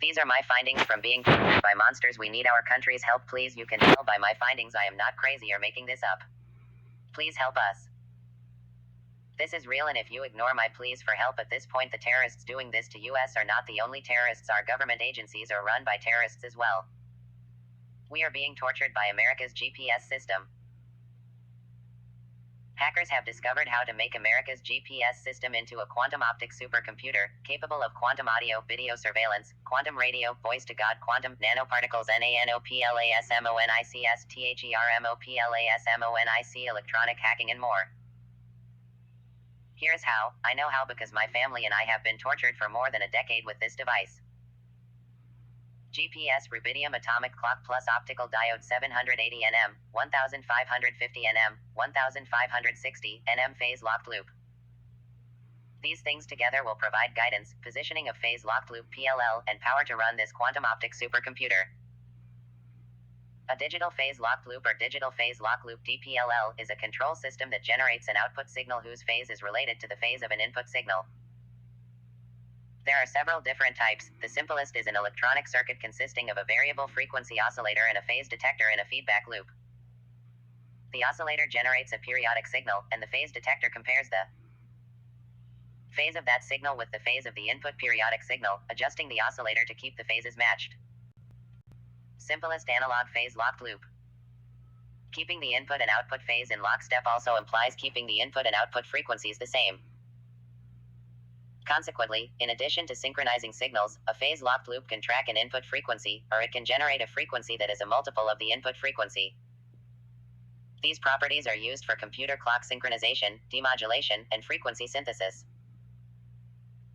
These are my findings from being tortured by monsters. We need our country's help, please. You can tell by my findings I am not crazy or making this up. Please help us. This is real, and if you ignore my pleas for help at this point, the terrorists doing this to us are not the only terrorists. Our government agencies are run by terrorists as well. We are being tortured by America's GPS system. Hackers have discovered how to make America's GPS system into a quantum optic supercomputer, capable of quantum audio, video surveillance, quantum radio, voice-to-God, quantum nanoparticles, nanoplasmonics, thermoplasmonic, electronic hacking, and more. Here's how. I know how because my family and I have been tortured for more than a decade with this device. GPS rubidium atomic clock plus optical diode 780 nm, 1550 nm, 1560 nm phase locked loop. These things together will provide guidance, positioning of phase locked loop PLL, and power to run this quantum optic supercomputer. A digital phase locked loop, or digital phase lock loop DPLL, is a control system that generates an output signal whose phase is related to the phase of an input signal. There are several different types. The simplest is an electronic circuit consisting of a variable frequency oscillator and a phase detector in a feedback loop. The oscillator generates a periodic signal, and the phase detector compares the phase of that signal with the phase of the input periodic signal, adjusting the oscillator to keep the phases matched. Simplest analog phase locked loop. Keeping the input and output phase in lockstep also implies keeping the input and output frequencies the same. Consequently, in addition to synchronizing signals, a phase locked loop can track an input frequency, or it can generate a frequency that is a multiple of the input frequency. These properties are used for computer clock synchronization, demodulation, and frequency synthesis.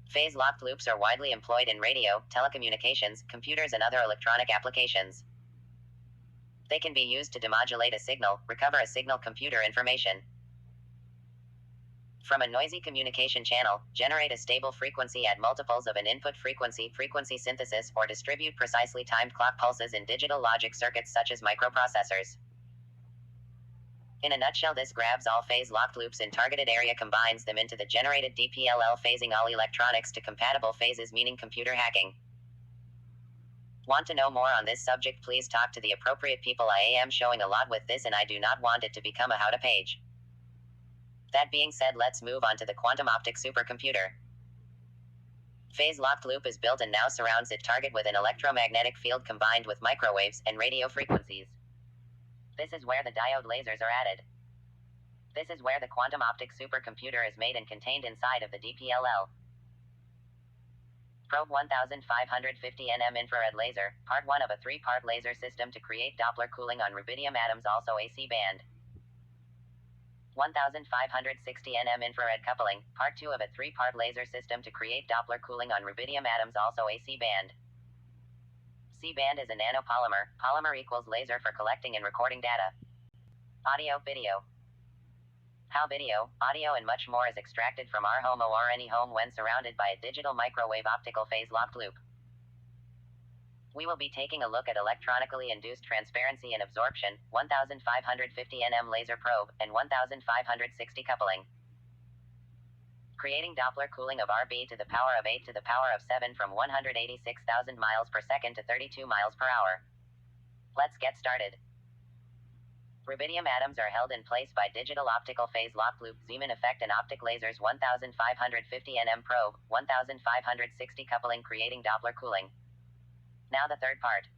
Phase locked loops are widely employed in radio, telecommunications, computers, and other electronic applications. They can be used to demodulate a signal, recover a signal computer information from a noisy communication channel, generate a stable frequency at multiples of an input frequency, frequency synthesis, or distribute precisely timed clock pulses in digital logic circuits such as microprocessors. In a nutshell, this grabs all phase locked loops in targeted area, combines them into the generated DPLL, phasing all electronics to compatible phases, meaning computer hacking. Want to know more on this subject? Please talk to the appropriate people. I am showing a lot with this, and I do not want it to become a how-to page. That being said, let's move on to the quantum optic supercomputer. Phase locked loop is built and now surrounds its target with an electromagnetic field combined with microwaves and radio frequencies. This is where the diode lasers are added. This is where the quantum optic supercomputer is made and contained inside of the DPLL. Probe 1550 nm infrared laser, part 1 of a 3-part laser system to create Doppler cooling on rubidium atoms, also AC band. 1560 nm infrared coupling, part 2 of a 3-part laser system to create Doppler cooling on rubidium atoms, also AC band. C-band is a nanopolymer. Polymer equals laser for collecting and recording data. Audio, video. How video, audio, and much more is extracted from our home or any home when surrounded by a digital microwave optical phase locked loop. We will be taking a look at electronically induced transparency and absorption, 1550 nm laser probe, and 1560 coupling. Creating Doppler cooling of Rb to the power of 8 to the power of 7 from 186,000 miles per second to 32 miles per hour. Let's get started. Rubidium atoms are held in place by digital optical phase locked loop, Zeeman effect, and optic lasers. 1550 nm probe, 1560 coupling, creating Doppler cooling. Now the third part.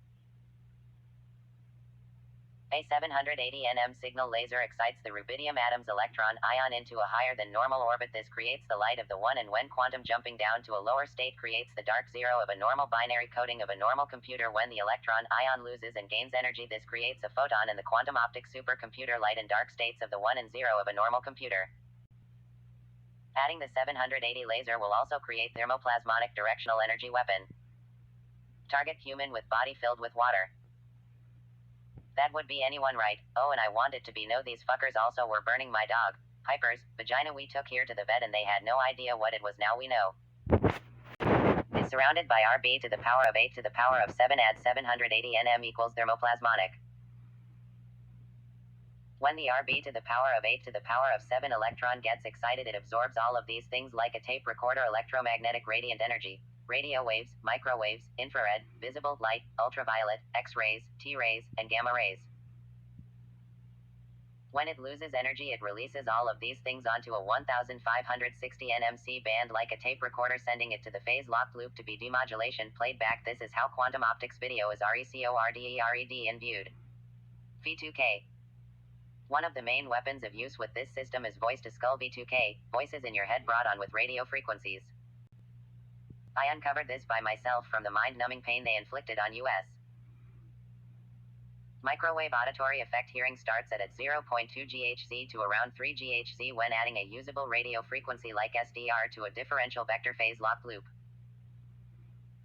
A 780 nm signal laser excites the rubidium atom's electron ion into a higher than normal orbit. This creates the light of the one, and when quantum jumping down to a lower state creates the dark zero of a normal binary coding of a normal computer. When the electron ion loses and gains energy, this creates a photon in the quantum optic supercomputer, light and dark states of the 1 and 0 of a normal computer. Adding the 780 laser will also create thermoplasmonic directional energy weapon. Target human with body filled with water. That would be anyone, right? Oh, and I want it to be no, these fuckers also were burning my dog, Piper's, vagina. We took here to the vet and they had no idea what it was. Now we know. Is surrounded by Rb to the power of 8 to the power of 7 add 780 nm equals thermoplasmonic. When the Rb to the power of 8 to the power of 7 electron gets excited, it absorbs all of these things like a tape recorder, electromagnetic radiant energy. radio waves, microwaves, infrared, visible light, ultraviolet, X-rays, T-rays, and gamma rays. When it loses energy, it releases all of these things onto a 1560 nm band like a tape recorder, sending it to the phase-locked loop to be demodulation played back. This is how quantum optics video is recordered and viewed. V2K. One of the main weapons of use with this system is voice-to-skull V2K, voices in your head brought on with radio frequencies. I uncovered this by myself from the mind-numbing pain they inflicted on us. Microwave auditory effect hearing starts at 0.2 GHz to around 3 GHz when adding a usable radio frequency like SDR to a differential vector phase locked loop.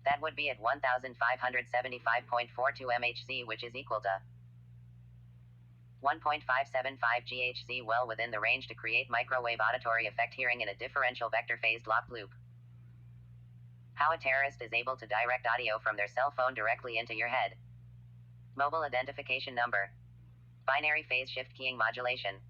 That would be at 1575.42 MHz, which is equal to 1.575 GHz, well within the range to create microwave auditory effect hearing in a differential vector phased locked loop. How a terrorist is able to direct audio from their cell phone directly into your head. Mobile identification number. Binary phase shift keying modulation.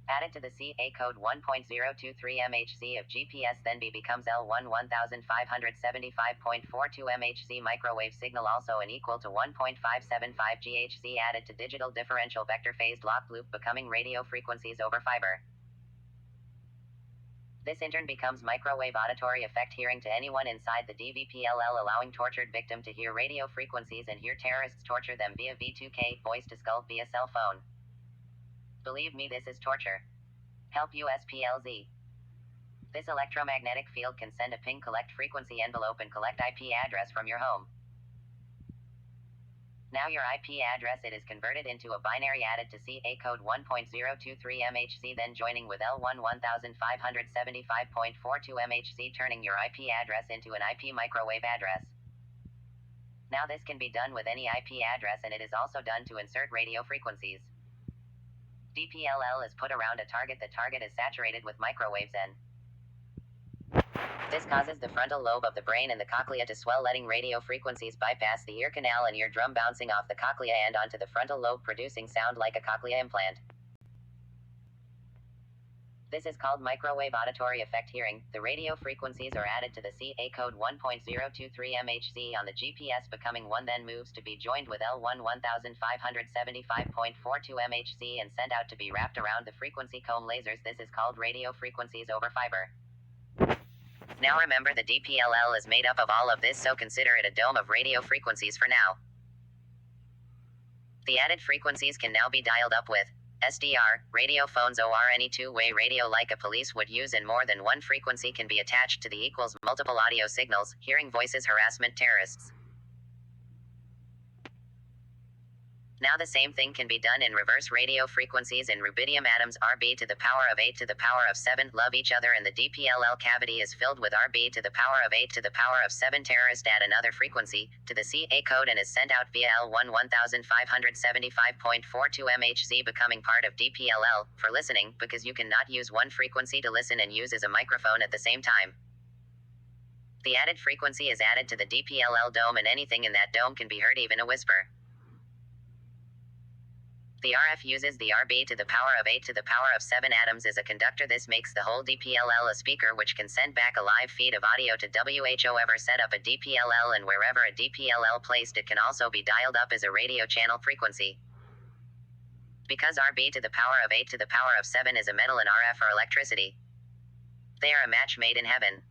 Added to the CA code 1.023 MHz of GPS, then B becomes L1 1575.42 MHz microwave signal, also an equal to 1.575 GHz, added to digital differential vector phased locked loop, becoming radio frequencies over fiber. This in turn becomes microwave auditory effect hearing to anyone inside the DVPLL, allowing tortured victim to hear radio frequencies and hear terrorists torture them via V2K, voice to skull via cell phone. Believe me, this is torture. Help USPLZ. This electromagnetic field can send a ping collect frequency envelope and collect IP address from your home. Now your IP address, it is converted into a binary added to CA code 1.023 MHz, then joining with L1 1575.42 MHz, turning your IP address into an IP microwave address. Now this can be done with any IP address, and it is also done to insert radio frequencies. DPLL is put around a target. The target is saturated with microwaves and this causes the frontal lobe of the brain and the cochlea to swell, letting radio frequencies bypass the ear canal and eardrum, bouncing off the cochlea and onto the frontal lobe, producing sound like a cochlea implant. This is called microwave auditory effect hearing. The radio frequencies are added to the CA code 1.023 MHz on the GPS, becoming one, then moves to be joined with L1 1575.42 MHz and sent out to be wrapped around the frequency comb lasers. This is called radio frequencies over fiber. Now remember, the DPLL is made up of all of this, so consider it a dome of radio frequencies for now. The added frequencies can now be dialed up with SDR, radio phones, or any two-way radio like a police would use, and more than one frequency can be attached to the equals multiple audio signals, hearing voices, harassment, terrorists. Now the same thing can be done in reverse. Radio frequencies in rubidium atoms Rb to the power of 8 to the power of 7 love each other, and the DPLL cavity is filled with Rb to the power of 8 to the power of 7 terrorist. Add another frequency to the CA code and is sent out via L1 1575.42 MHz, becoming part of DPLL for listening, because you cannot use one frequency to listen and use as a microphone at the same time. The added frequency is added to the DPLL dome, and anything in that dome can be heard, even a whisper. The RF uses the Rb to the power of 8 to the power of 7 atoms as a conductor. This makes the whole DPLL a speaker, which can send back a live feed of audio to whoever set up a DPLL, and wherever a DPLL placed, it can also be dialed up as a radio channel frequency. Because Rb to the power of 8 to the power of 7 is a metal and RF are electricity, they are a match made in heaven.